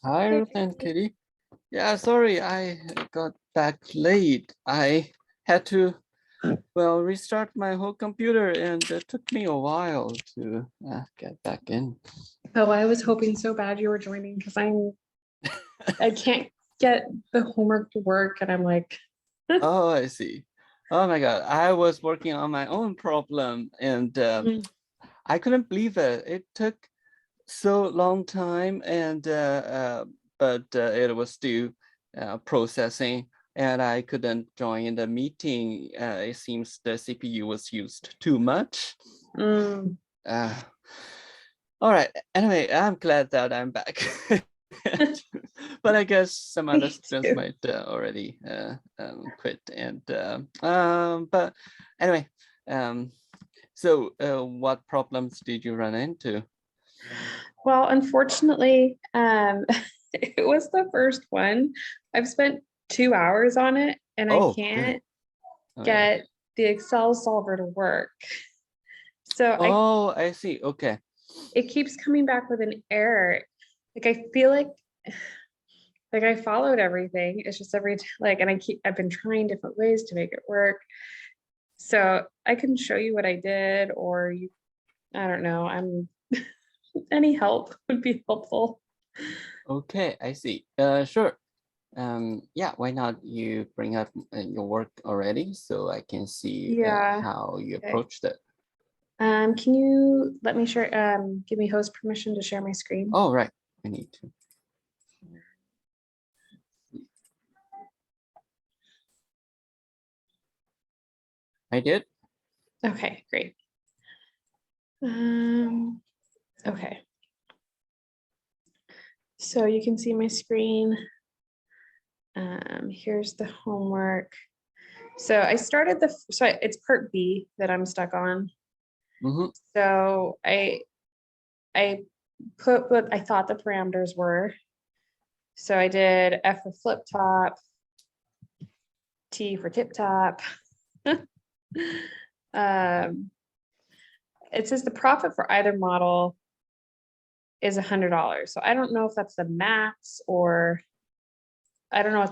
Hi, Hey, Ruth and Katie. Yeah, sorry, I got back late. I had to, well, restart my whole computer and it took me a while to get back in. oh, I was hoping so bad you were joining because I can't get the homework to work, and I'm like, Oh, I see. Oh my God, I was working on my own problem and Mhm. I couldn't believe it. It took so long time but it was still processing and I couldn't join the meeting. It seems the CPU was used too much. Mm. Uh, all right. Anyway, I'm glad that I'm back. But I guess some other Me students too. might already quit. But anyway, so what problems did you run into? Well, unfortunately, it was the first one. I've spent 2 hours on it, and I Oh, good. can't Oh yeah. get the Excel solver to work. So Oh, I see. Okay. it keeps coming back with an error. Like I feel like I followed everything. It's just and I've been trying different ways to make it work. So I can show you what I did, or I don't know. Any help would be helpful. Okay, I see. Sure. Yeah, why not you bring up your work already so I can see Yeah. how you Okay. approached it. Can you let me share, give me host permission to share my screen? Oh, right. I need to. I did. Okay, great. Okay. So you can see my screen. Here's the homework. So I started it's part B that I'm stuck on. Mm-hmm. So I put what I thought the parameters were. So I did F for flip top, T for tip top. It says the profit for either model is $100. So I don't know if that's the max, or I don't know if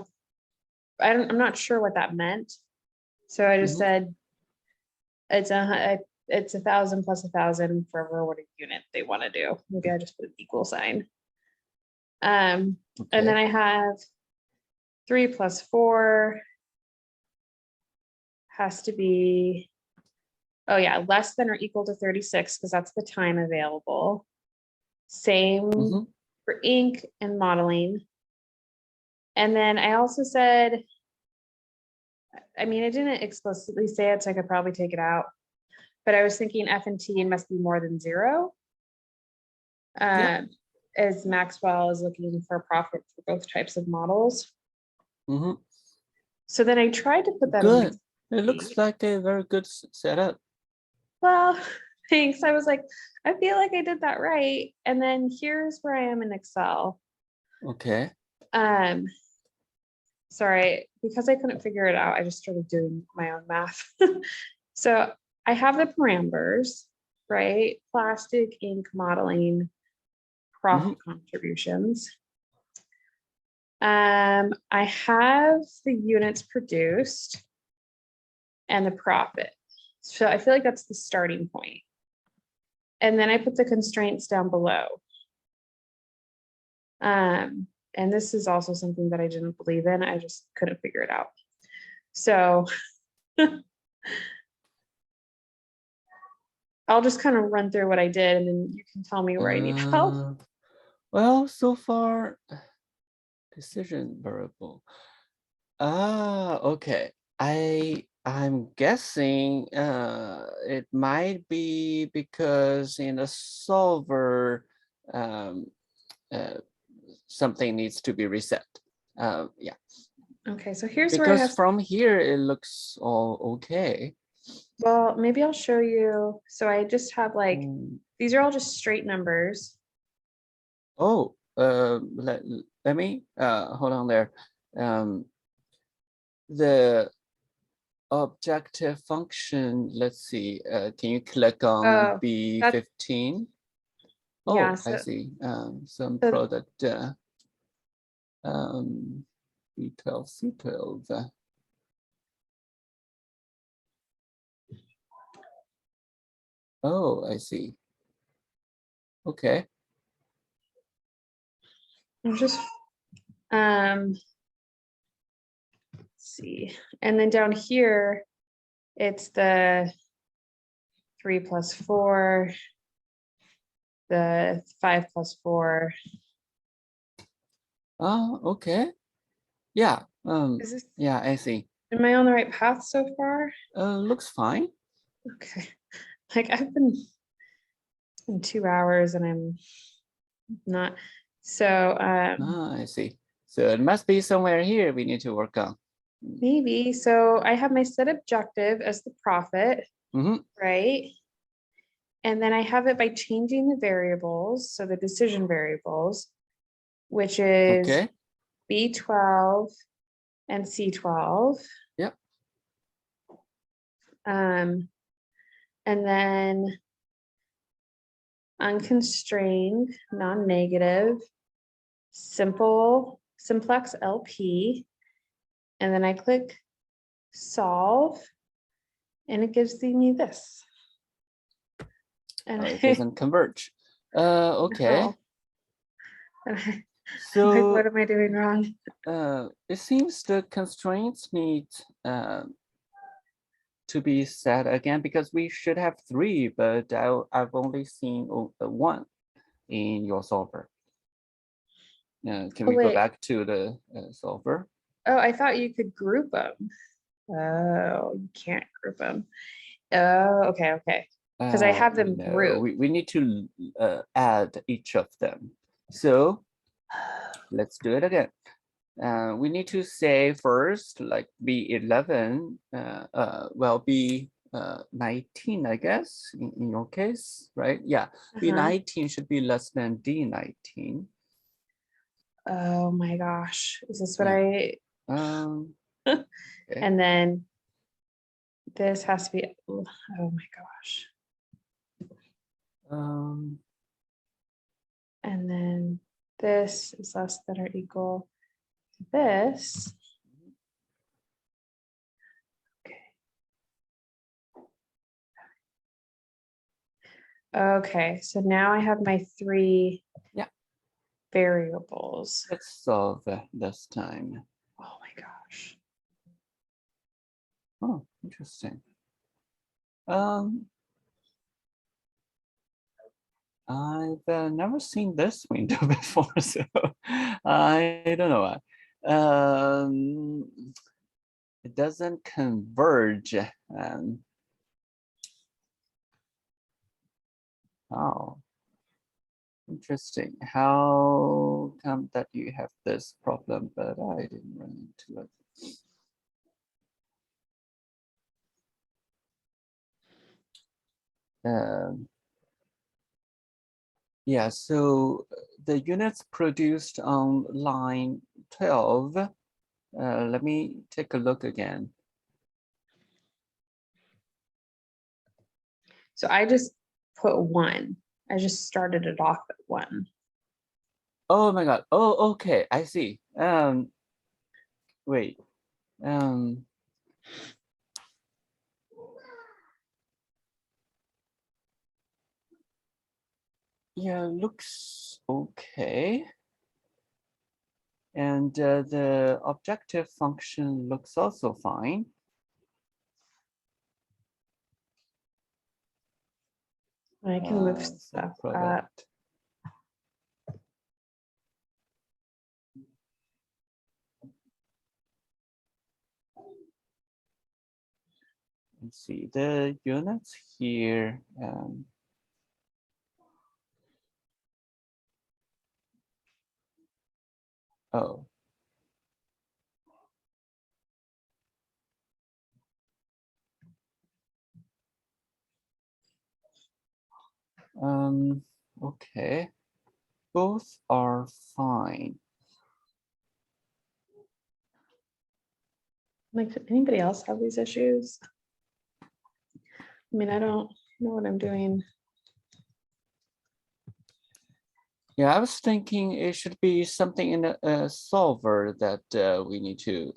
I'm not sure what that meant. So I just Mm-hmm. said it's 1,000 plus 1,000 for what a unit they want to do. Maybe I just put an equal sign. And then Okay. I have 3 plus 4 has to be, oh yeah, less than or equal to 36 because that's the time available. Same Mm-hmm. for ink and modeling. And then I also said, I mean, I didn't explicitly say it, so I could probably take it out, but I was thinking F and T must be more than 0. Yeah. As Maxwell is looking for a profit for both types of models. Mm-hmm. So then I tried to put that in my Good. It looks spreadsheet. like a very good setup. Well, thanks. I was like, I feel like I did that right. And then here's where I am in Excel. Okay. Um, sorry, because I couldn't figure it out, I just started doing my own math. So I have the parameters, right? Plastic, ink, modeling, Mm-hmm. profit contributions. I have the units produced and the profit. So I feel like that's the starting point. And then I put the constraints down below. And this is also something that I didn't believe in. I just couldn't figure it out. So I'll just kind of run through what I did, and then you can tell me where I need help. Well, so far, decision variable. Okay. I'm guessing it might be because in the solver uh, something needs to be reset. Yeah. Okay, so here's where I Because have, from here it looks all okay. well, maybe I'll show you. So I just have like, Mm. these are all just straight numbers. Oh, let me hold on there. The objective function, let's see, can you click on Oh, that's, B15? yeah. Oh, I see. Some So product. B12, C12. Oh, I see. Okay. I'm just, let's see. And then down here, it's the 3 plus 4, the 5 plus 4. Oh, okay. Yeah. Is this, Yeah, I see. am I on the right path so far? Looks fine. Okay. Like I've been in 2 hours and I'm not. So I see. So it must be somewhere here we need to work on. maybe. So I have my set objective as the profit, right? And then I have it by changing the variables. So the decision variables, which is Okay. B12 and C12. Yep. And then unconstrained, non-negative, simplex LP. And then I click solve and it gives me this. And It doesn't converge. Okay. And I'm So like, what am I doing wrong? it seems the constraints need to be set again because we should have 3, but I've only seen 1 in your solver. Can we go back to the solver? Oh, I thought you could group them. Oh, you can't group them. Oh, okay. Because I have them grouped. We need to add each of them. So let's do it again. We need to say first, like B11, well, B19, I guess, in your case, right? Yeah, B19 should be less than D19. Oh my gosh, is this what I? Okay. And then this has to be, oh my gosh. And then this is less than or equal to this. Okay, so now I have my 3 variables. Let's solve this time. Oh my gosh. Oh, interesting. I've never seen this window before, so I don't know. It doesn't converge. Oh, interesting. How come that you have this problem, but I didn't run into it? Yeah, so the units produced on line 12, let me take a look again. So I just put 1. I just started it off at 1. Oh my God. Oh, okay. I see. Wait. Yeah, looks okay. And the objective function looks also fine. I can move stuff up. Let's see the units here. Oh. Okay. Both are fine. Like, does anybody else have these issues? I mean, I don't know what I'm doing. Yeah, I was thinking it should be something in a solver that we need to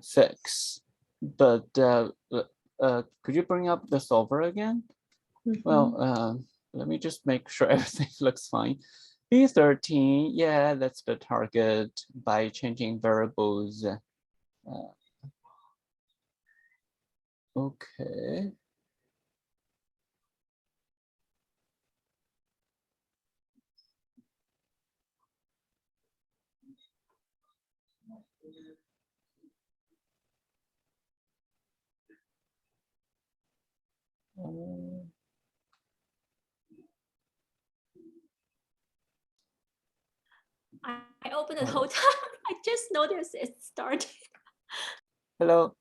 fix. But could you bring up the solver again? Well, let me just make sure everything looks fine. B13, yeah, that's the target by changing variables. Okay. I opened the Oh, whole time. I just noticed it started. hello.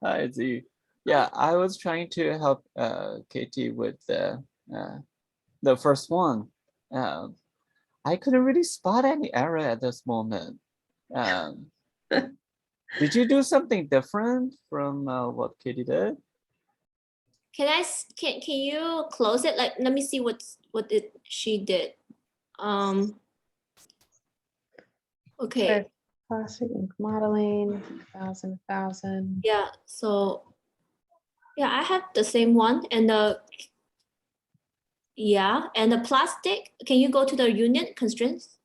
Hi, Z. Yeah, I was trying to help Katie with the first one. I couldn't really spot any error at this moment. Um, did you do something different from what Katie did? Can you close it? Like, let me see what she did. Okay. Plastic ink modeling, 1,000. Yeah. So yeah, I have the same one, and the and the plastic. Can you go to the unit constraints?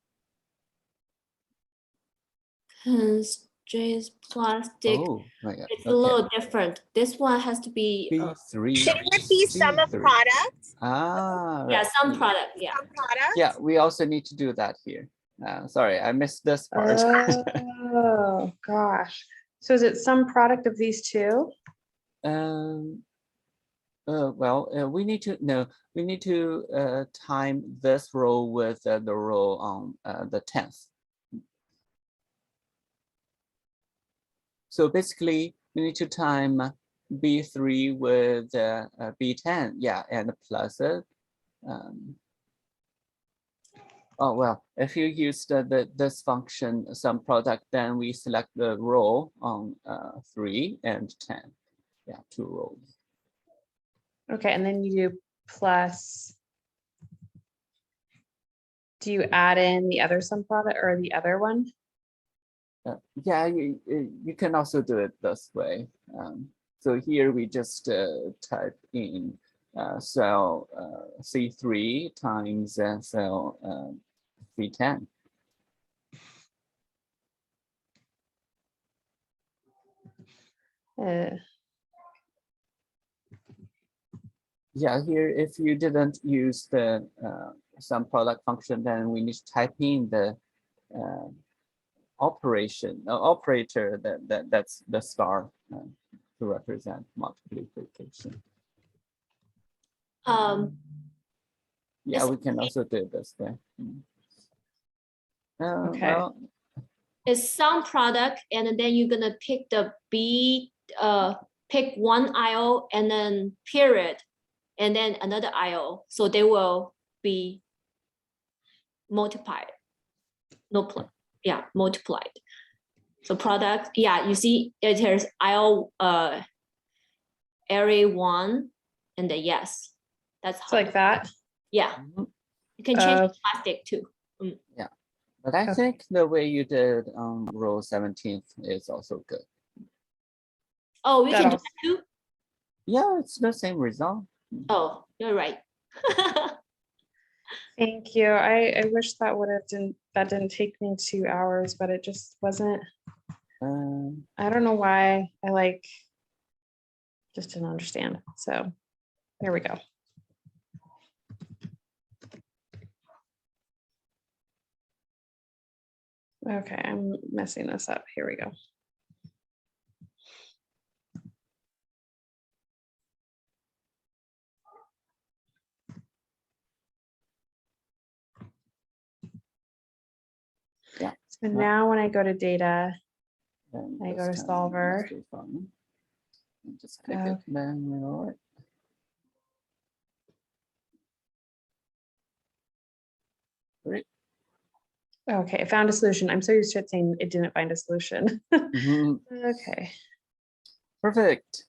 Constraints plastic. Oh my God. It's a Okay. little different. This one has to be B3. Can you repeat some of C3. products? Ah, yeah, right. some product. Yeah. Some products? Yeah, we also need to do that here. Sorry, I missed this part. Oh, gosh. So is it some product of these two? Well, we need to time this row with the row on the 10th. So basically, we need to time B3 with B10, yeah, and plus it. Oh, well, if you use this function, some product, then we select the row on 3 and 10. Yeah, 2 rows. Okay, and then you do plus. Do you add in the other sum product or the other one? Yeah, you can also do it this way. So here we just type in cell C3 times cell C10. Yeah, here if you didn't use the sum product function, then we need to type in the operator that's the star to represent multiplication. Yeah, we can also do it this way. Okay. Well, It's some product, and then you're gonna pick the B, pick one IO and then period, and then another IO. So they will be multiplied. Multiplied. So product, yeah, you see it is IO array 1 and the yes. That's It's like that. Yeah. You can change the plastic too. Yeah. But I think the way you did on row 17th is also good. Oh, we can do that too? Yeah, it's the same result. Oh, you're right. Thank you. I wish that didn't take me 2 hours, but it just wasn't. I don't know why I just didn't understand. So here we go. Okay, I'm messing this up. Here we go. Yeah. So now when I go to data, I go to solver. Just click it, then you know it. Great. Okay, I found a solution. I'm so used to it saying it didn't find a solution. Okay. Perfect.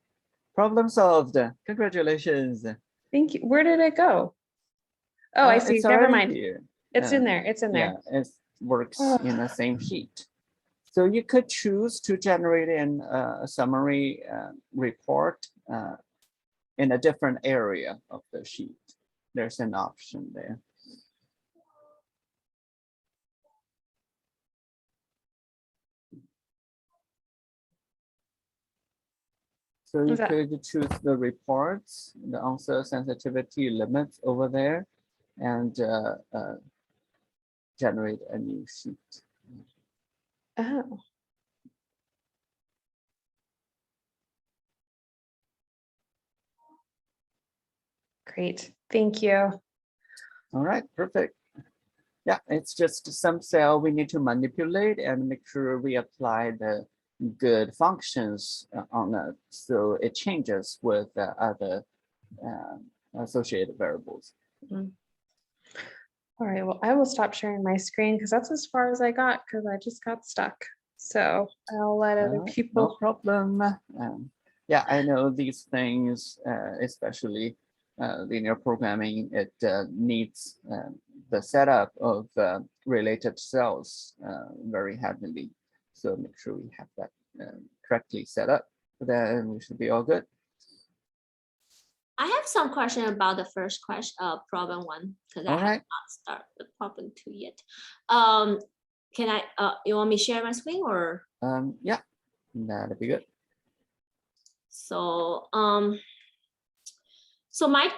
Problem solved. Congratulations. Thank you. Where did it go? Oh, I see. It's Never already mind. here. It's in there. It's in Yeah, there. it works Oh. in the same sheet. So you could choose to generate a summary report in a different area of the sheet. There's an option there. So you could choose the reports, the answer sensitivity limits over there, and generate a new sheet. Oh. Great. Thank you. All right, perfect. Yeah, it's just some cell we need to manipulate and make sure we apply the good functions on it, so it changes with other associated variables. Mm. All right, well, I will stop sharing my screen because that's as far as I got because I just got stuck. So I'll let other people. No problem. Yeah, I know these things, especially linear programming, it needs the setup of related cells very heavily. So make sure we have that correctly set up. Then we should be all good. I have some question about the first question, problem one, because I have not started the problem two yet. Can I, you want me to share my screen or? Yeah, that'd be good. So, so my,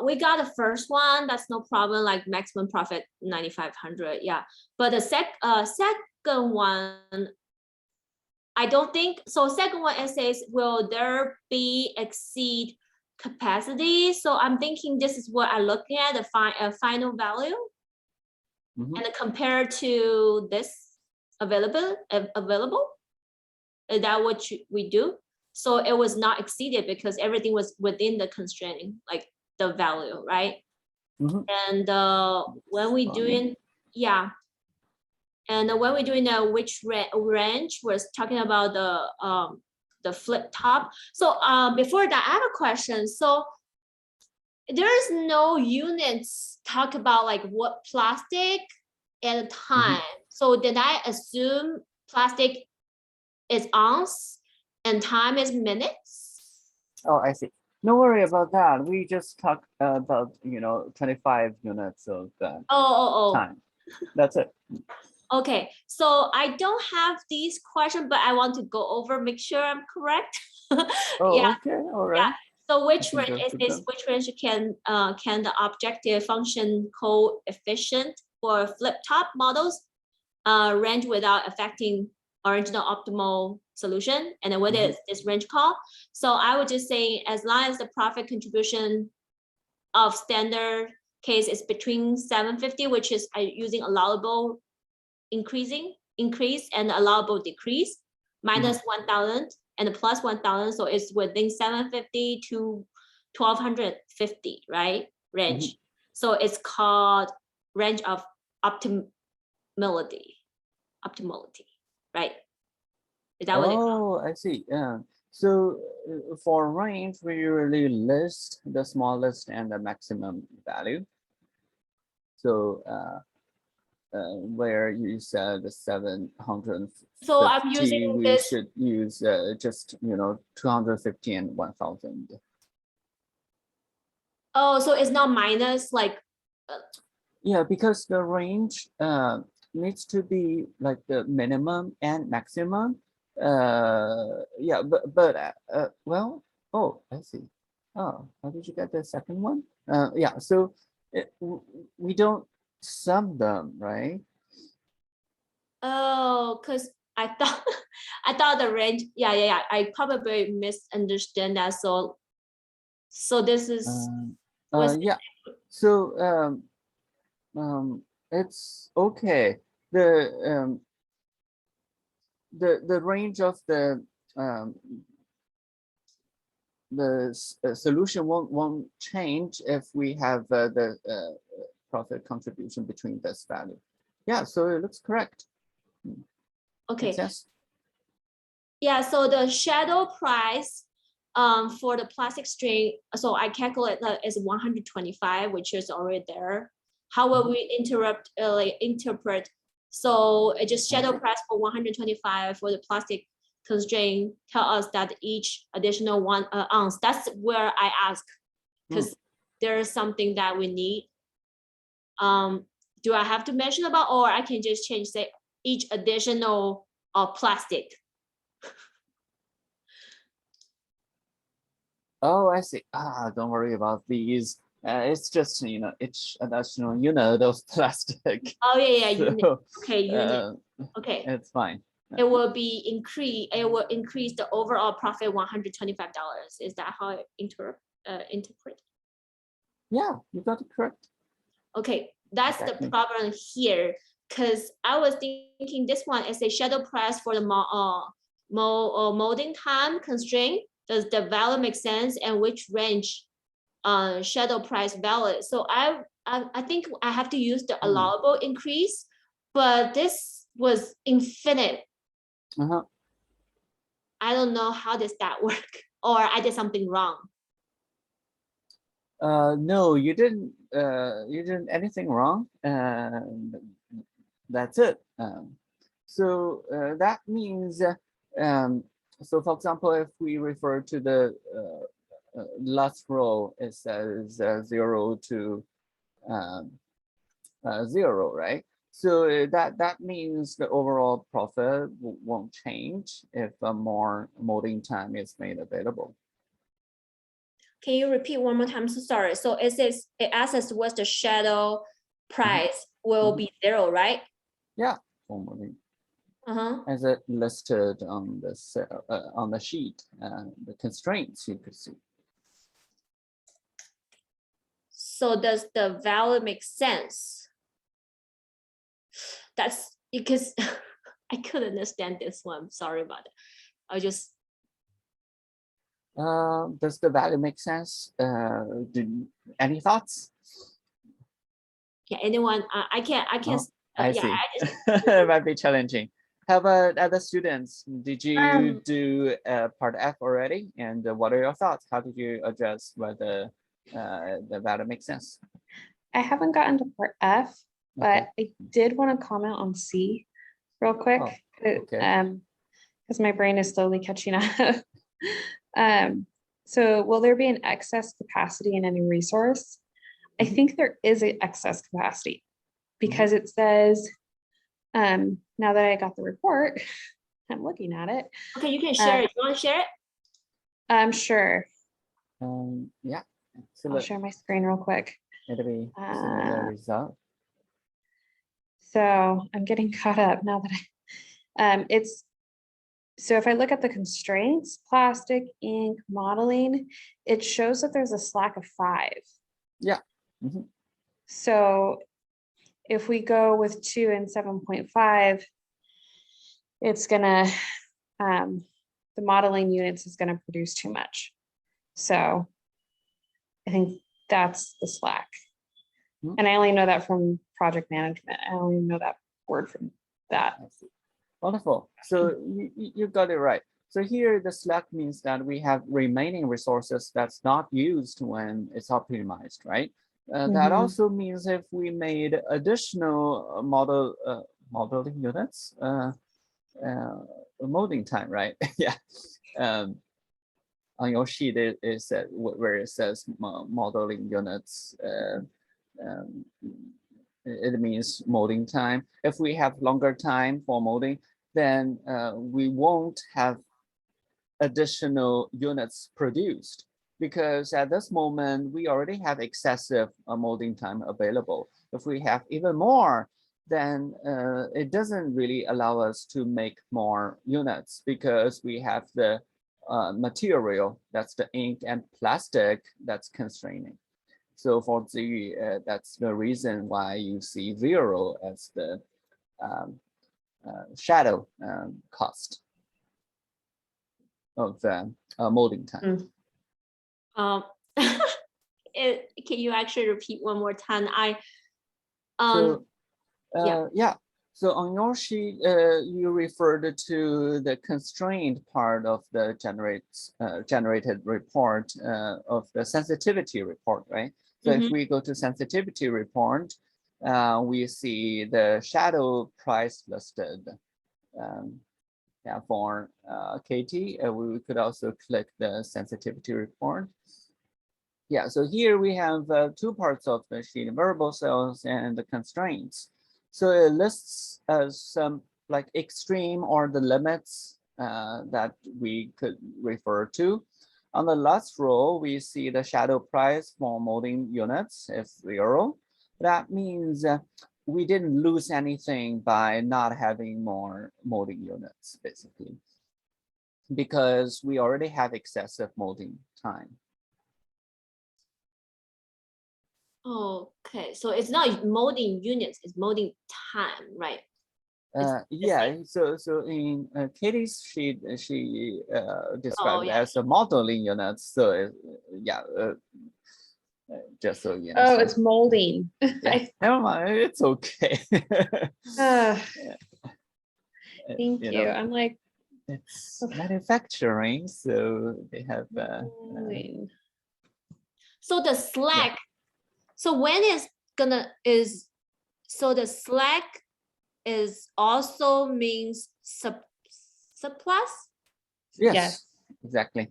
we got the first one, that's no problem, like maximum profit 9,500, yeah. But the second one, I don't think, so second one, it says, will there be exceed capacity? So I'm thinking this is what I'm looking at, the final value. And compared to this available, is that what we do? So it was not exceeded because everything was within the constraining, like the value, right? And when we doing, yeah. And when we're doing the which range, we're talking about the flip top. So before that, I have a question. So there is no units talk about like what plastic at a time. So did I assume plastic is ounce and time is minutes? Oh, I see. No worry about that. We just talked about, 25 units of time. That's it. Okay, so I don't have these questions, but I want to go over, make sure I'm correct. Oh, okay, all right. Yeah. So which range is this? Which range can the objective function coefficient for flip top models range without affecting original optimal solution? And then what is this range called? So I would just say as long as the profit contribution of standard case is between 750, which is using allowable increase and allowable decrease, minus 1,000 and plus 1,000, so it's within 750 to 1,250, right? Range. So it's called range of optimality, right? Is that what Oh, I see. Yeah. So for range, we usually list the smallest and the maximum value. So where you said the 750, so I'm using we this. should use just 250 and 1,000. Oh, so it's not minus like. Yeah, because the range needs to be like the minimum and maximum. Yeah, but well, oh, I see. Oh, how did you get the second one? Yeah, so we don't sum them, right? Oh, because I thought I thought the range. Yeah. I probably misunderstand that. So this is. Yeah. So it's okay. The range of the solution won't change if we have the profit contribution between this value. Yeah, so it looks correct. Okay. Yeah, so the shadow price for the plastic string, so I calculate that as 125, which is already there. How will we interpret? So it just shadow price for 125 for the plastic constraint tell us that each additional 1 ounce. That's where I ask, because there is something that we need. Do I have to mention about, or I can just change, say, each additional plastic? Oh, I see. Don't worry about these. It's just, each additional unit of plastic. Oh yeah, unit. So, Okay, unit. Okay. It's fine. It will increase the overall profit $125. Is that how I interpret? Yeah, you got it correct. Okay, that's Exactly. the problem here, because I was thinking this one is a shadow price for the molding time constraint. Does the value make sense, and which range shadow price valid? So I think I have to use the allowable increase, but this was infinite. I don't know how does that work, or I did something wrong. No, you didn't anything wrong. That's it. So that means, so for example, if we refer to the last row, it says 0 to 0, right? So that means the overall profit won't change if more molding time is made available. Can you repeat one more time? So sorry. So it says it asks us what's the shadow price will be 0, right? Yeah, formally. As it listed on the sheet, the constraints you could see. So does the value make sense? That's because I couldn't understand this one. Sorry about it. I just. Does the value make sense? Any thoughts? Yeah, anyone? I can't. I see. It might be challenging. How about other students? Did you do part F already? And what are your thoughts? How did you address whether the value makes sense? I haven't gotten to part F, but I did want to comment on C real quick. Because my brain is slowly catching up. So will there be an excess capacity in any resource? I think there is an excess capacity, because it says, now that I got the report, I'm looking at it. Okay, you can share it. You want to share it? Sure. Yeah. I'll share my screen real quick. It'll be similar result. So I'm getting caught up now that so if I look at the constraints, plastic, ink, modeling, it shows that there's a slack of 5. Yeah. So if we go with 2 and 7.5, it's gonna, the modeling units is gonna produce too much. So I think that's the slack. And I only know that from project management. I only know that word from that. Wonderful. So you got it right. So here the slack means that we have remaining resources that's not used when it's optimized, right? That also means if we made additional modeling units, molding time, right? Yeah. On your sheet, it said where it says modeling units. It means molding time. If we have longer time for molding, then we won't have additional units produced, because at this moment we already have excessive molding time available. If we have even more, then it doesn't really allow us to make more units, because we have the material, that's the ink and plastic, that's constraining. So for the that's the reason why you see 0 as the shadow cost of the molding time. Can you actually repeat one more time? Yeah. So on your sheet, you referred to the constrained part of the generated report of the sensitivity report, right? So if we go to sensitivity report, we see the shadow price listed. Yeah, for Katie, we could also click the sensitivity report. Yeah, so here we have two parts of the sheet, variable sales and the constraints. So it lists some like extreme or the limits that we could refer to. On the last row, we see the shadow price for molding units is 0. That means we didn't lose anything by not having more molding units, basically, because we already have excessive molding time. Okay, so it's not molding units, it's molding time, right? Yeah, so in Katie's sheet, she described it yeah. as a modeling unit. So yeah, just so you Oh, understand. it's molding. Yeah, never mind, it's okay. Thank you. I'm like, it's manufacturing, so they have. So the slack. So when so the slack is also means surplus? Yes, exactly.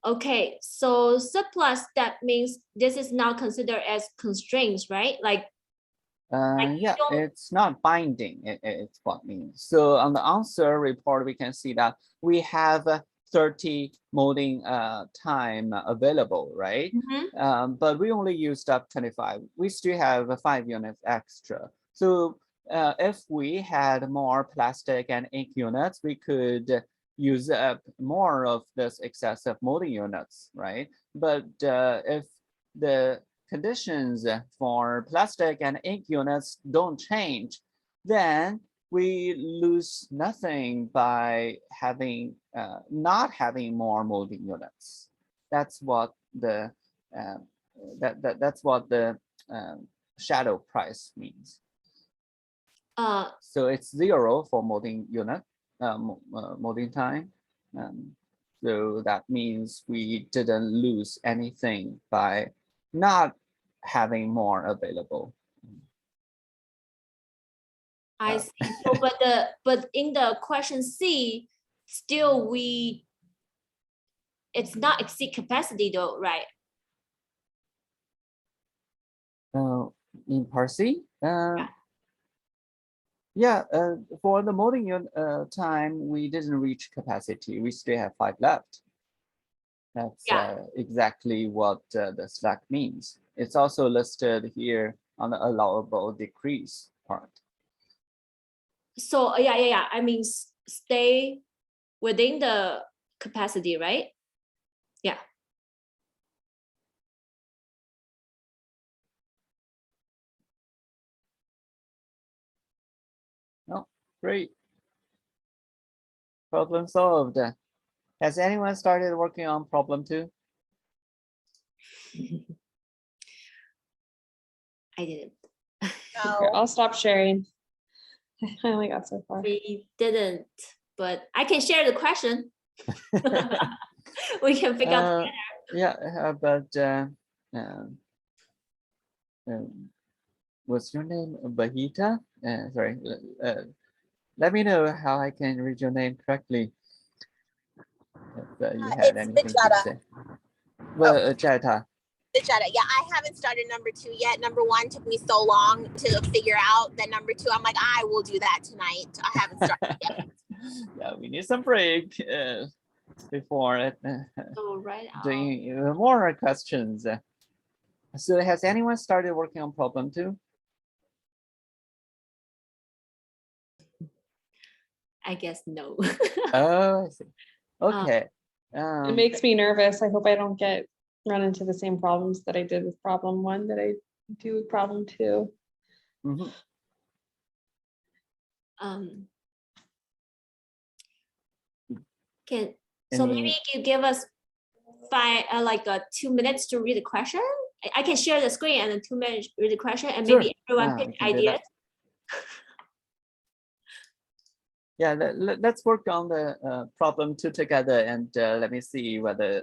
Okay, so surplus, that means this is now considered as constraints, right? Like yeah, it's not binding, it's what it means. So on the answer report, we can see that we have 30 molding time available, right? But we only used up 25. We still have 5 units extra. So if we had more plastic and ink units, we could use up more of this excessive molding units, right? But if the conditions for plastic and ink units don't change, then we lose nothing by having not having more molding units. That's what the that's what the shadow price means. So it's 0 for molding unit, molding time. So that means we didn't lose anything by not having more available. I see. So, but in the question C, still it's not exceed capacity though, right? In part C, yeah, for the molding unit time, we didn't reach capacity. We still have 5 left. That's exactly what the slack means. It's also listed here on the allowable decrease part. So yeah. I mean, stay within the capacity, right? Yeah. Oh, great. Problem solved. Has anyone started working on problem 2? I didn't. Okay, I'll stop sharing. I only got so far. We didn't, but I can share the question. We can figure out together. Yeah, but what's your name? Bahita? Sorry. Let me know how I can read your name correctly. If you had anything to say. Well, Jetta. Yeah, I haven't started number 2 yet. Number 1 took me so long to figure out. Then number 2, I'm like, I will do that tonight. I haven't started yet. Yeah, we need some break before doing more questions. So has anyone started working on problem 2? I guess no. Oh, I see. Okay. It makes me nervous. I hope I don't run into the same problems that I did with problem 1 that I do with problem 2. So maybe you give us 2 minutes to read the question. I can share the screen and then 2 minutes read the question, and maybe everyone pick ideas. yeah, let's work on the problem two together, and let me see whether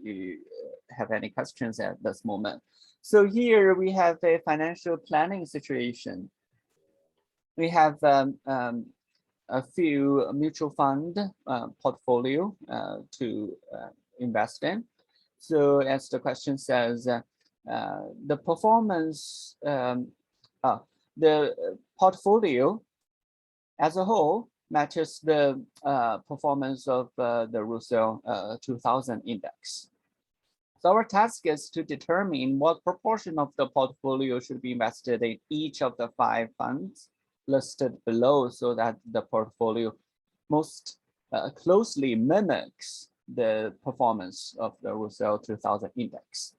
you have any questions at this moment. So here we have a financial planning situation. We have a few mutual fund portfolio to invest in. So as the question says, the performance, the portfolio as a whole matches the performance of the Russell 2000 index. So our task is to determine what proportion of the portfolio should be invested in each of the 5 funds listed below, so that the portfolio most closely mimics the performance of the Russell 2000 index.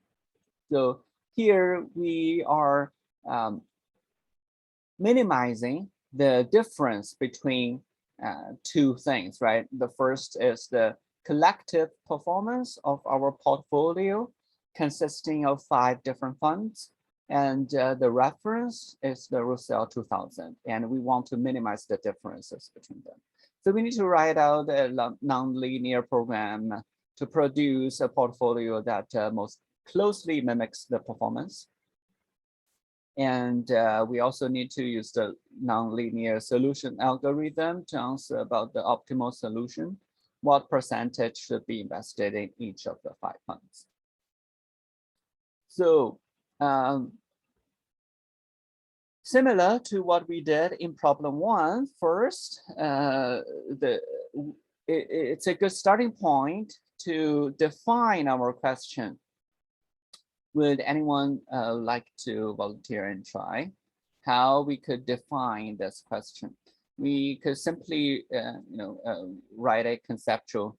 So here we are minimizing the difference between 2 things, right? The first is the collective performance of our portfolio consisting of 5 different funds. And the reference is the Russell 2000, and we want to minimize the differences between them. So we need to write out a nonlinear program to produce a portfolio that most closely mimics the performance. And we also need to use the nonlinear solution algorithm to answer about the optimal solution. What percentage should be invested in each of the 5 funds? So similar to what we did in problem 1, first, it's a good starting point to define our question. Would anyone like to volunteer and try how we could define this question? We could simply, write a conceptual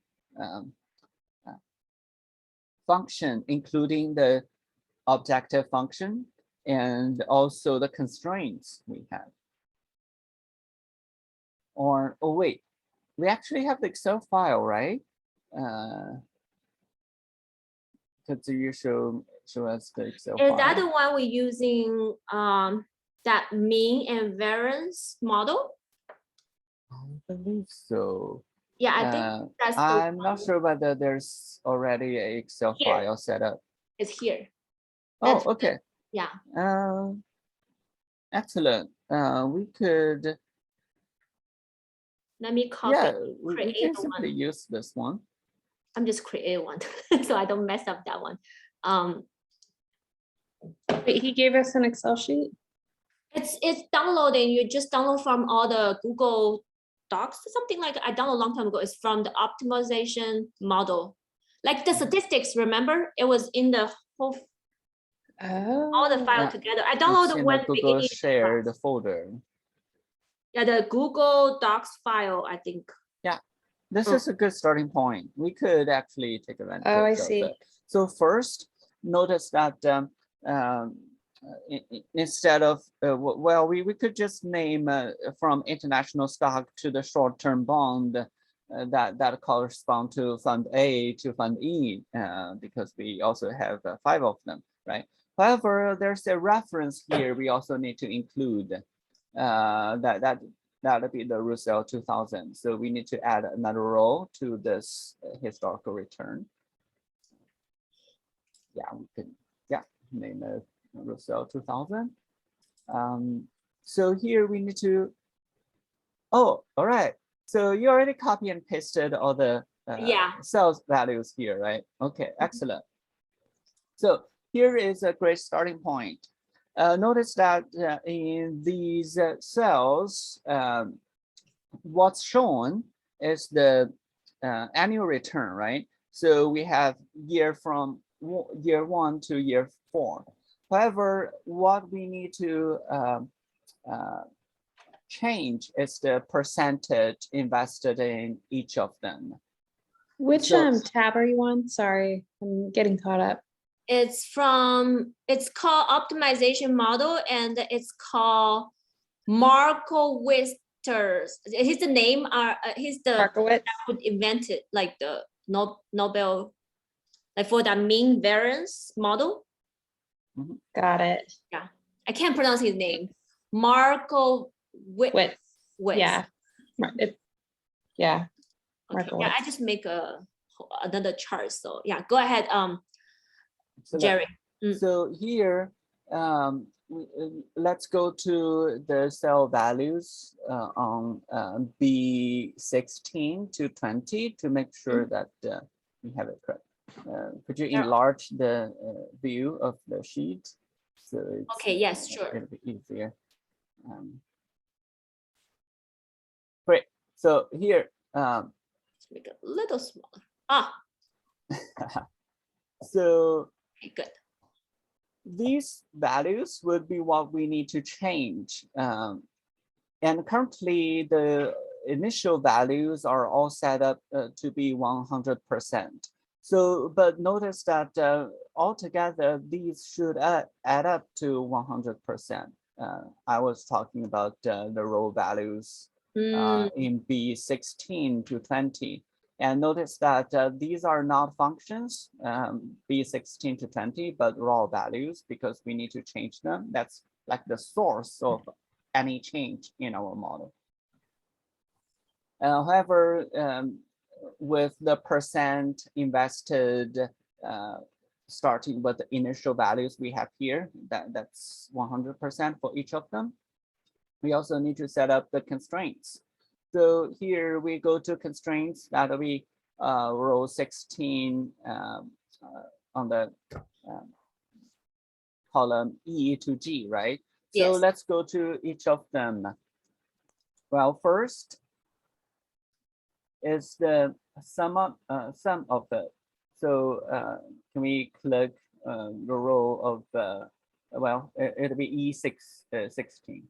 function, including the objective function and also the constraints we have. Or, oh wait, we actually have the Excel file, right? Could you show us the Excel file? Is that the one we're using that mean and variance model? I believe so. Yeah, I think that's the I'm one. not sure whether there's already an Excel Here. file set up. It's here. Oh, That's- okay. Yeah. Excellent. We could, Let me copy. yeah, we create can one. simply use this one. I'm just create one so I don't mess up that one. Wait, he gave us an Excel sheet. It's downloading. You just download from all the Google Docs or something like that. I downloaded a long time ago. It's from the optimization model. Like the statistics, remember? It was in the whole all the file Yeah. together. I It's downloaded in when the Google beginning. shared folder. Yeah, the Google Docs file, I think. This is a good starting point. We could actually take advantage Oh, I of see. it. So first, notice that instead of, well, we could just name from international stock to the short-term bond that correspond to Fund A to Fund E, because we also have 5 of them, right? However, there's a reference here we also need to include that'll be the Russell 2000. So we need to add another row to this historical return. Yeah, we can, name it Russell 2000. So here we need to, oh, all right. So you already copy and pasted all the sales values here, right? Okay, excellent. So here is a great starting point. Notice that in these cells, what's shown is the annual return, right? So we have from year 1 to year 4. However, what we need to change is the percentage invested in each of them. Which So- tab are you on? Sorry, I'm getting caught up. It's called optimization model, and it's called Markowitz. He's the name. He's the Markowitz. who invented like the Nobel, like for that mean variance model. Got it. I can't pronounce his name. Markowitz. Yeah. Right. Yeah. Okay, Mark yeah, I Lewis. just make another chart. So yeah, go ahead, So Jerry. So here, let's go to the cell values on B16 to 20 to make sure that we have it correct. Could you enlarge the view of the sheet? So it's, Okay, yes, sure. it'll be easier. Great. So here, Let's make it a little smaller. Ah, so okay, good. these values would be what we need to change. And currently the initial values are all set up to be 100%. So, but notice that altogether, these should add up to 100%. I was talking about the row values in B16 to 20. And notice that these are not functions, B16 to 20, but raw values, because we need to change them. That's like the source of any change in our model. However, with the percent invested, starting with the initial values we have here, that's 100% for each of them. We also need to set up the constraints. So here we go to constraints. That'll be row 16 on the column E to G, right? So Yes. let's go to each of them. Well, first is the sum of the. So can we click the row of the, well, it'll be E16.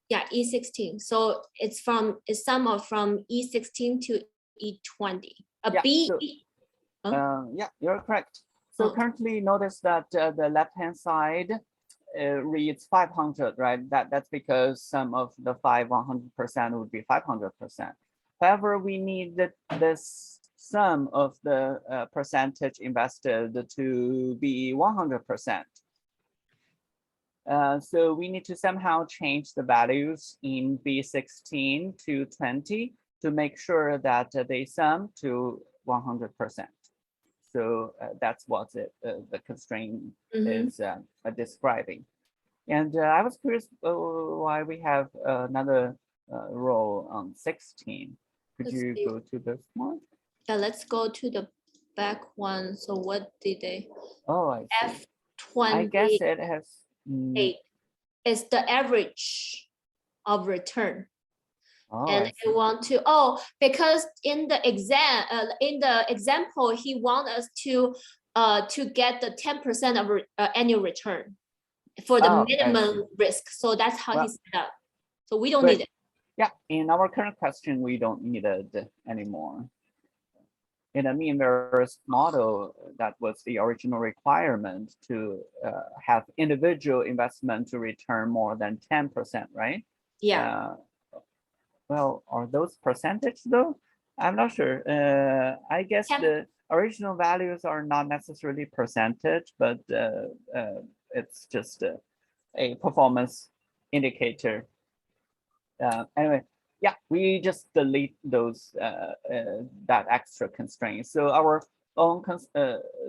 Yeah, E16. So it's sum of from E16 to E20. Yeah, B. so, yeah, you're correct. So currently, notice that the left-hand side reads 500, right? That's because sum of the 100% would be 500%. However, we need this sum of the percentage invested to be 100%. So we need to somehow change the values in B16 to 20 to make sure that they sum to 100%. So that's what the constraint is describing. And I was curious why we have another row on 16. Could you go to this one? Yeah, let's go to the back one. So what did they? Oh, I see. F28 I guess it has. is the average of return. Oh, And I want to, because in the example, he wants us to get the 10% of annual return for the minimum risk. So that's how he set up. So we don't need it. Yeah, in our current question, we don't need it anymore. In a mean variance model, that was the original requirement to have individual investment to return more than 10%, right? Yeah. Well, are those percentage though? I'm not sure. I guess the original values are not necessarily percentage, but it's just a performance indicator. Anyway, yeah, we just delete those that extra constraint. So our own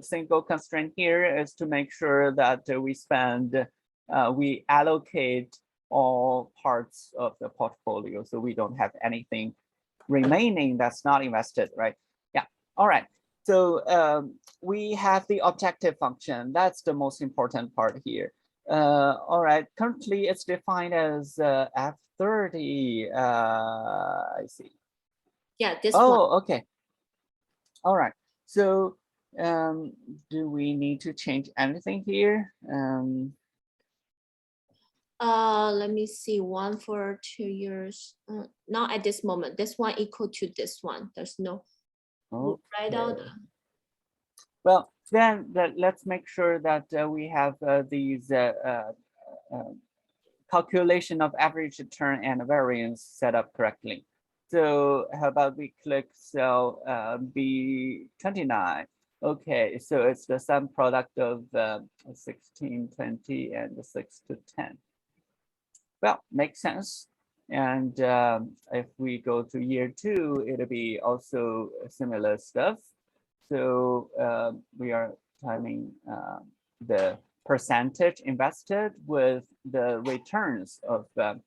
single constraint here is to make sure that we allocate all parts of the portfolio, so we don't have anything remaining that's not invested, right? Yeah. All right. So we have the objective function. That's the most important part here. All right. Currently, it's defined as F30. I see. Yeah. This one. Oh, okay. All right. So do we need to change anything here? Let me see, 1 for 2 years. Not at this moment. This one equal to this one. There's no. We'll write out. Well, then let's make sure that we have these calculation of average return and variance set up correctly. So how about we click cell B29? Okay, so it's the sum product of 16, 20, and the 6 to 10. Well, makes sense. And if we go to year 2, it'll be also similar stuff. So we are timing the percentage invested with the returns of the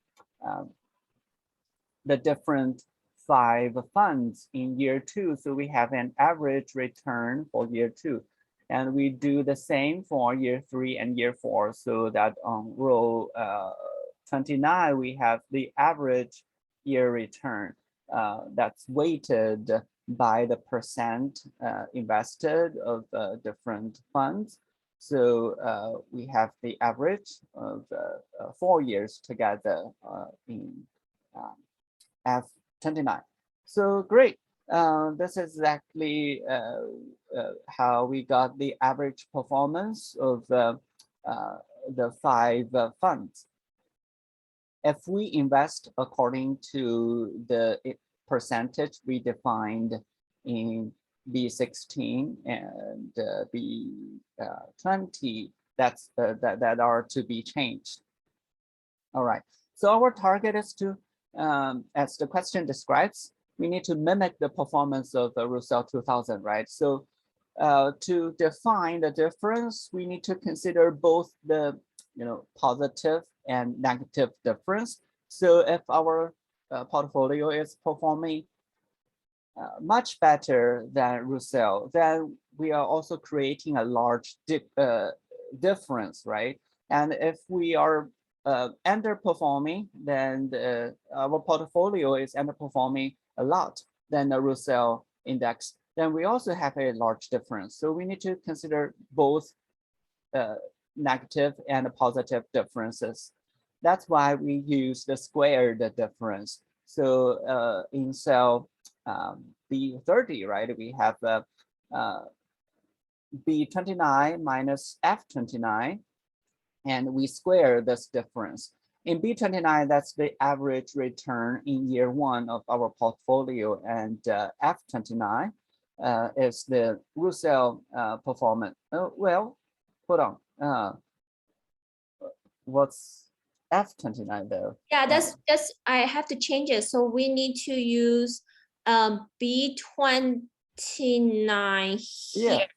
different 5 funds in year 2. So we have an average return for year 2. And we do the same for year 3 and year 4, so that on row 29, we have the average year return that's weighted by the percent invested of different funds. So we have the average of 4 years together in F29. So great. This is exactly how we got the average performance of the 5 funds. If we invest according to the percentage we defined in B16 and B20, that are to be changed. All right. So our target is to, as the question describes, we need to mimic the performance of the Russell 2000, right? So to define the difference, we need to consider both the positive and negative difference. So if our portfolio is performing much better than Russell, then we are also creating a large difference, right? And if we are underperforming, then our portfolio is underperforming a lot than the Russell index, then we also have a large difference. So we need to consider both negative and positive differences. That's why we use the squared difference. So in cell B30, right, we have B29 minus F29, and we square this difference. In B29, that's the average return in year 1 of our portfolio, and F29 is the Russell performance. Well, hold on. What's F29 though? Yeah, that's I have to change it. So we need to use B29 here.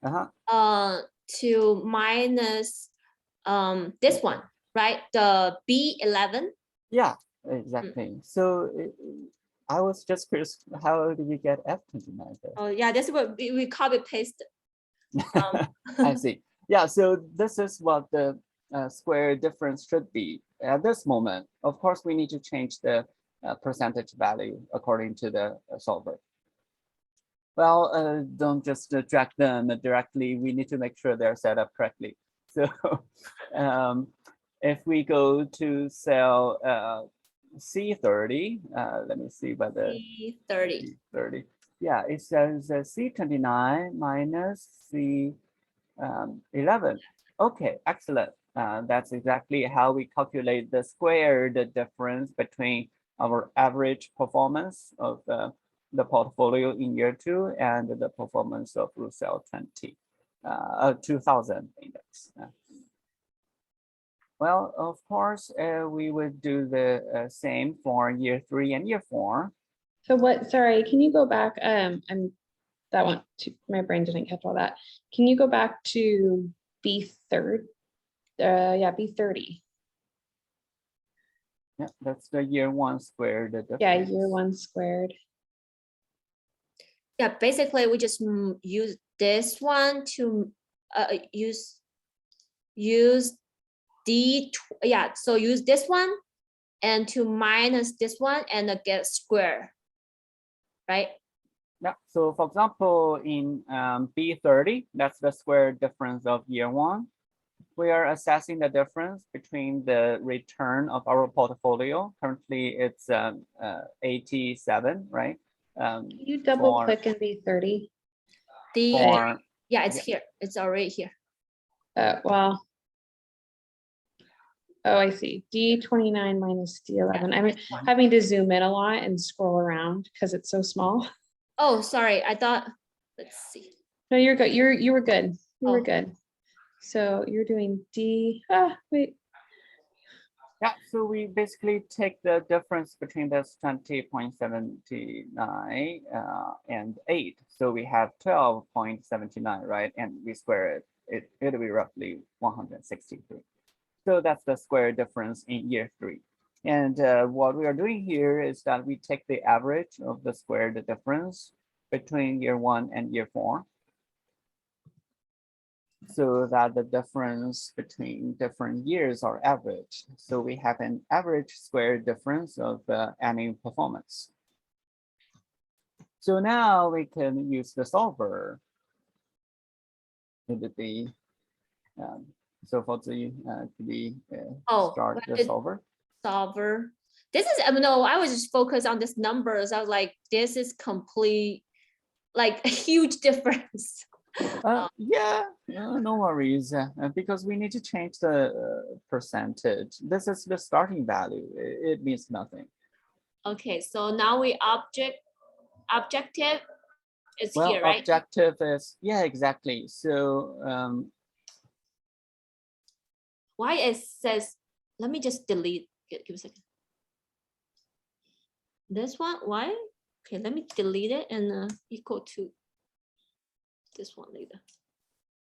Yeah. To minus this one, right? The B11. Yeah, exactly. So I was just curious, how did we get F29 there? Oh yeah, that's what we copy paste. I see. Yeah, so this is what the square difference should be at this moment. Of course, we need to change the percentage value according to the solver. Well, don't just drag them directly. We need to make sure they're set up correctly. So if we go to cell C30, let me see whether C30. Yeah, it says C29 minus C11. Okay, excellent. That's exactly how we calculate the squared difference between our average performance of the portfolio in year 2 and the performance of Russell 2000 index. Well, of course, we would do the same for year 3 and year 4. So what, sorry, can you go back? That one, my brain didn't catch all that. Can you go back to B30? Yeah, B30. Yeah, that's the year 1 squared. Yeah, year 1 squared. Yeah, basically we just use this one to use so use this one and to minus this one and get square, right? Yeah, so for example, in B30, that's the square difference of year 1. We are assessing the difference between the return of our portfolio. Currently, it's 87, right? Can you double click in B30? Yeah, it's here. It's already here. Well, oh, I see. D29 minus D11. I'm having to zoom in a lot and scroll around because it's so small. Oh, sorry. I thought, let's see. No, you're good. You were good. You were good. So you're doing D, wait. Yeah, so we basically take the difference between this 20.79 and 8. So we have 12.79, right? And we square it. It'll be roughly 163. So that's the square difference in year 3. And what we are doing here is that we take the average of the squared difference between year 1 and year 4. So that the difference between different years are average. So we have an average square difference of annual performance. So now we can use the solver. It would be, so for the, could we start what the did- solver? Solver. This is, no, I was just focused on this numbers. I was like, this is complete, like a huge difference. Yeah, no worries, because we need to change the percentage. This is the starting value. It means nothing. Okay, so now we objective is Well, here, right? objective is, yeah, exactly. So Why it says, let me just delete, give a second. This one, why? Okay, let me delete it and equal to this one later.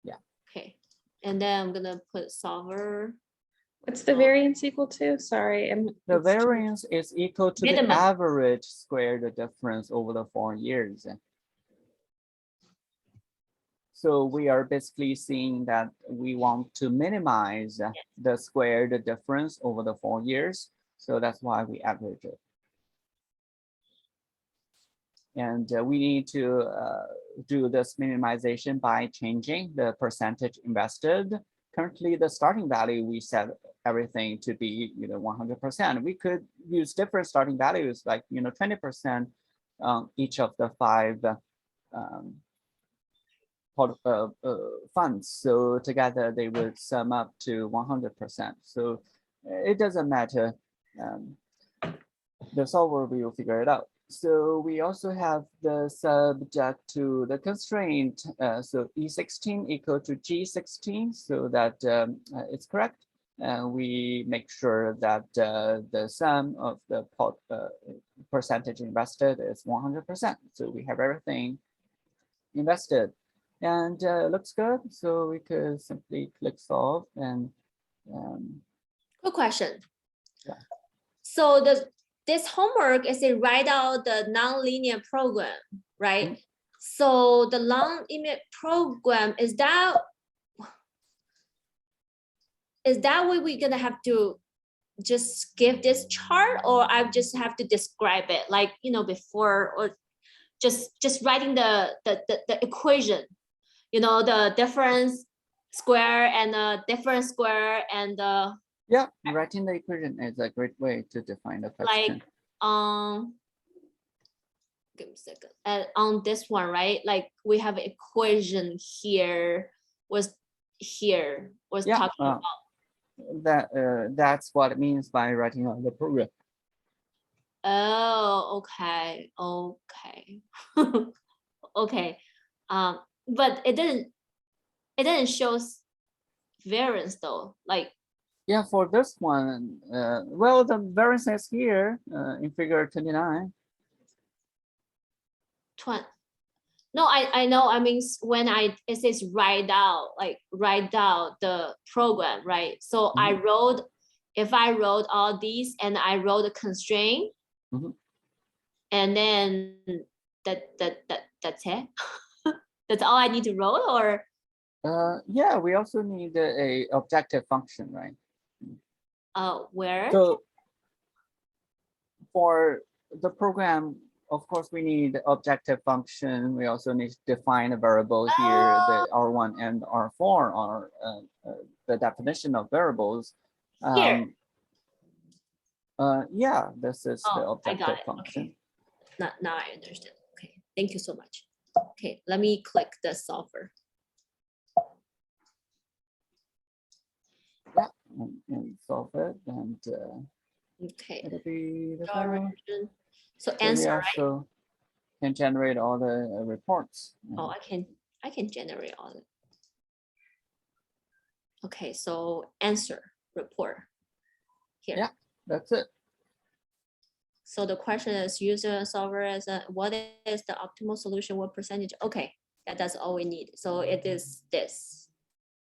Yeah. Okay, and then I'm gonna put solver. What's the Oh. variance equal to? Sorry. the variance is equal to Minimum. the average squared difference over the 4 years. So we are basically seeing that we want to minimize the squared difference over the 4 years. So that's why we average it. And we need to do this minimization by changing the percentage invested. Currently, the starting value, we set everything to be 100%. We could use different starting values like 20% each of the 5 funds. So together they would sum up to 100%. So it doesn't matter. The solver will figure it out. So we also have the subject to the constraint. So E16 equal to G16, so that it's correct. We make sure that the sum of the percentage invested is 100%. So we have everything invested, and looks good. So we could simply click solve and. Good question. Yeah. So this homework is a write out the nonlinear program, right? Mhm. So the nonlinear program, is that what we're gonna have to just give this chart, or I just have to describe it like before, or just writing the equation, the difference square and the different square and the Yeah, writing the equation is a great way to define the question. like give me a second. On this one, right? Like we have equation here was Yeah, talking about. That's what it means by writing on the program. Oh, okay, okay. But it didn't show variance though. Like Yeah, for this one, well, the variance is here in figure 29. No, I know. I mean, when it says write out the program, right? So if I wrote all these and I wrote a constraint, and then that's it. That's all I need to wrote, or yeah, we also need a objective function, right? where? So for the program, of course, we need objective function. We also need to define a variable here. The R1 and R4 are the definition of variables. Here. Yeah, this is the I got objective it. function. Okay. Now I understand. Okay, thank you so much. Okay, let me click the solver. Yeah, and solve it, and okay. it'll be the Direction. So we answer, right? also can generate all the reports. Oh, I can generate all of it. Okay, so answer report. here. Yeah, that's it. So the question is user solver as a, what is the optimal solution? What percentage? Okay, that's all we need. So it is this.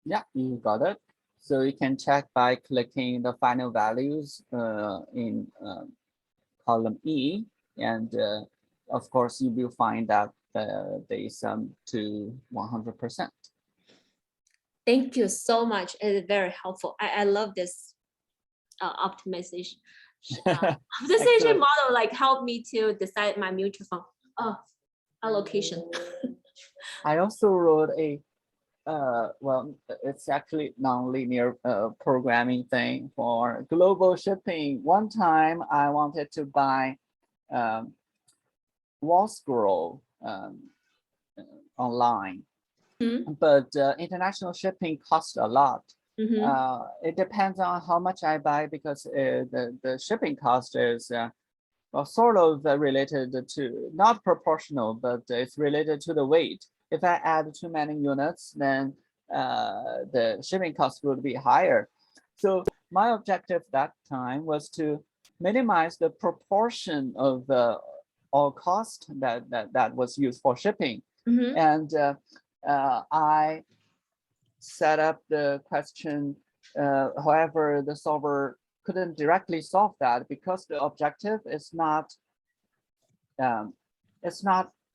Yeah, you got it. So you can check by clicking the final values in column E, and of course you will find that they sum to 100%. Thank you so much. It is very helpful. I love this optimization. Optimization model like help me to decide my mutual fund allocation. I also wrote a well, it's actually non-linear programming thing for global shipping. One time I wanted to buy wall scroll online, but international shipping costs a lot. It depends on how much I buy, because the shipping cost is well, sort of related to, not proportional, but it's related to the weight. If I add too many units, then the shipping cost would be higher. So my objective that time was to minimize the proportion of all cost that was used for shipping. And I set up the question. However, the solver couldn't directly solve that, because the objective is not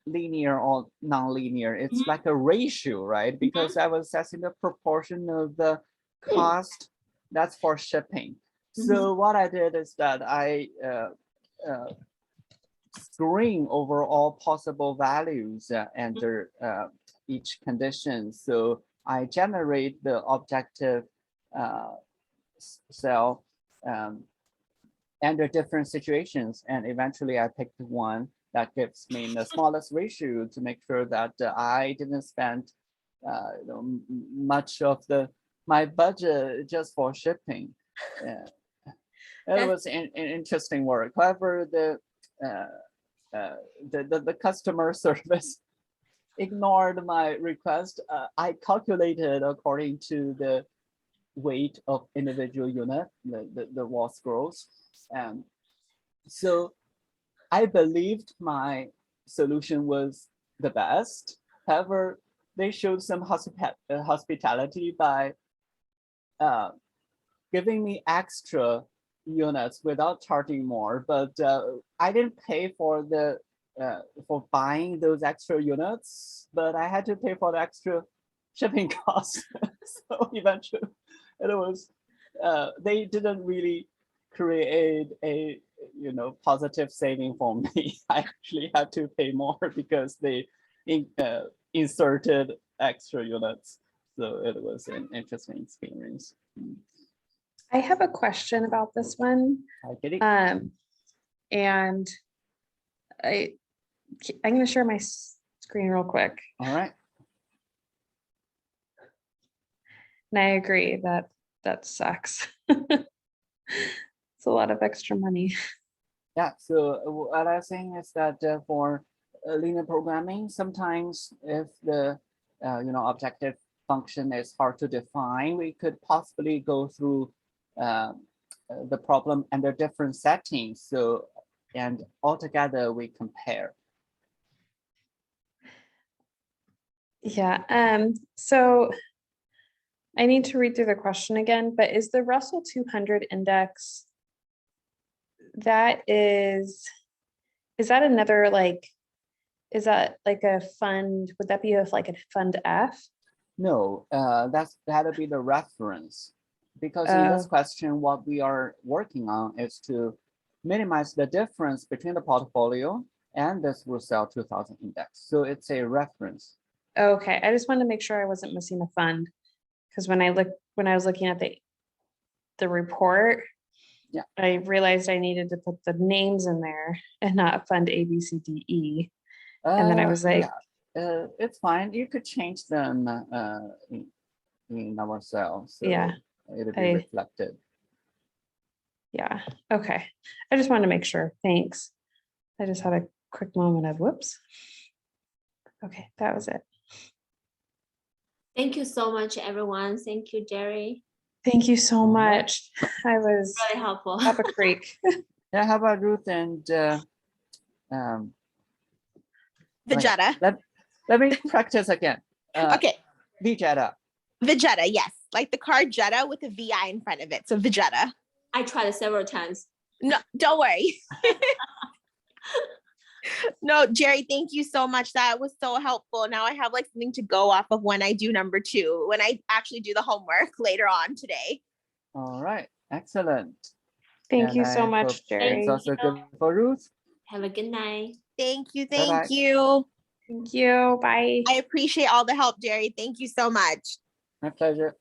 linear or non-linear. It's like a ratio, right? Because I was assessing the proportion of the cost that's for shipping. So what I did is that I screen over all possible values under each condition. So I generate the objective cell under different situations, and eventually I picked one that gives me the smallest ratio to make sure that I didn't spend much of my budget just for shipping. It was an interesting work. However, the customer service ignored my request. I calculated according to the weight of individual unit, the wall scrolls. So I believed my solution was the best. However, they showed some hospitality by giving me extra units without charging more. But I didn't pay for buying those extra units, but I had to pay for the extra shipping costs. So eventually, it was they didn't really create a positive saving for me. I actually had to pay more because they inserted extra units. So it was an interesting experience. I have a question about this one. And I'm going to share my screen real quick. All right. And I agree that sucks. It's a lot of extra money. Yeah, so what I'm saying is that for linear programming, sometimes if the objective function is hard to define, we could possibly go through the problem under different settings. So, and altogether we compare. Yeah. So I need to read through the question again, but is the Russell 200 index, is that another, is that like a fund? Would that be like a fund F? No, that'll be the reference. Because in this question, what we are working on is to minimize the difference between the portfolio and this Russell 2000 index. So it's a reference. Okay, I just wanted to make sure I wasn't missing a fund, because when I was looking at the report, yeah, I realized I needed to put the names in there and not fund A, B, C, D, E. And then I was like, yeah, it's fine. You could change them in our cell. So yeah, it'll be reflected. Yeah. Okay. I just wanted to make sure. Thanks. I just had a quick moment of whoops. Okay, that was it. Thank you so much, everyone. Thank you, Jerry. Thank you so much. I was Very helpful. up a creek. Yeah, how about Ruth and um, Vegeta. let me practice again. Okay. Vegeta. Vegeta, yes. Like the car Jetta with a VI in front of it. So Vegeta. I tried it several times. No, don't worry. No, Jerry, thank you so much. That was so helpful. Now I have like something to go off of when I do number 2, when I actually do the homework later on today. All right, excellent. Thank And you so I hope much, Jerry. it's also good for Ruth. Have a good night. Thank you. Bye-bye. Thank you. Thank you. Bye. I appreciate all the help, Jerry. Thank you so much. My pleasure.